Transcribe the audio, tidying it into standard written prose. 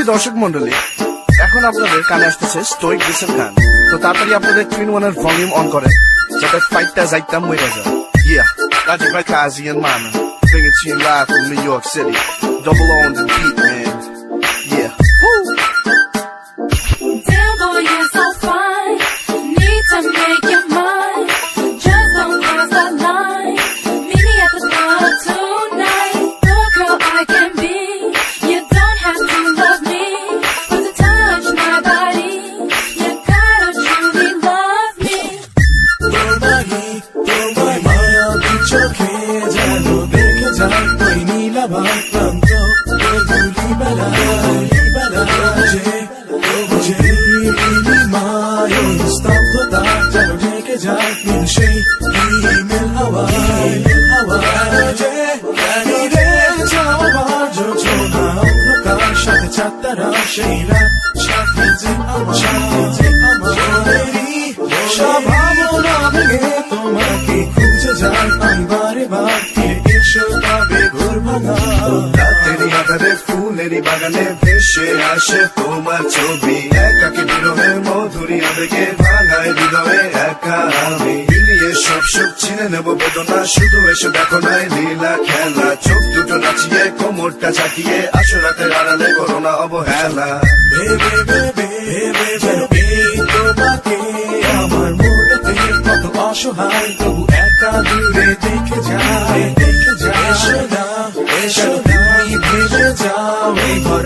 সুধী দর্শক মন্ডলী, এখন আপনাদের কানে আসতেছে স্টোইক ডিসের গান। তো তাড়াতাড়ি আপনাদের টুইন ওয়ানের ভলিউম অন করে, যাতে ফাইটটা যাইতাম মরে যায়। Yeah, Raji by Kazi and Mana, bring it to you live from New York City. Double on the beat, man. Yeah. Woo! Damn boy, you're so fine. Need to make your mind. Just don't cross that line. Meet me at the club tonight. The girl I can be. You don't have to love me, but to touch my body, you gotta truly love me. তোমায় মায়া চোখে যেন দেখে যায় ওই নীলাভাই প্রান্ত ধুলি বেলা যে নীলিমায় স্তব্ধতা যেন ঢেকে যায় সেই নীল হাওয়ায় যে রে যাওয়ার যোজনা অন্ধকার সাথে চাঁদতারা সেই রাত সাথে যে আমাদেরই স্বভাবনা ভেঙে তোমাকে খুঁজে যায় আমি বারে বার ফিরে এসো তবে ঘুর ভাঙা রাতেরই আধারে ফুলেরই বাগানে ভেসে আসে তোমার ছবি। একাকী বিরহের মধুরী আবেগে ভাঙায় হৃদয়ে একা আমি। মিলিয়ে সব সুখ চিনে নেব বেদনা, শুধু এসে দেখো নাই লীলা খেলা। চোখ দুটো নাচিয়ে কোমরটা চাকিয়ে আসো রাতের আড়ালে করো না অবহেলা। ভেবে তোমাকে আমার মনেতে কত অসহায় তবু একা দূরে দেখে যায় এসো না ভেবে যাও এই ঘর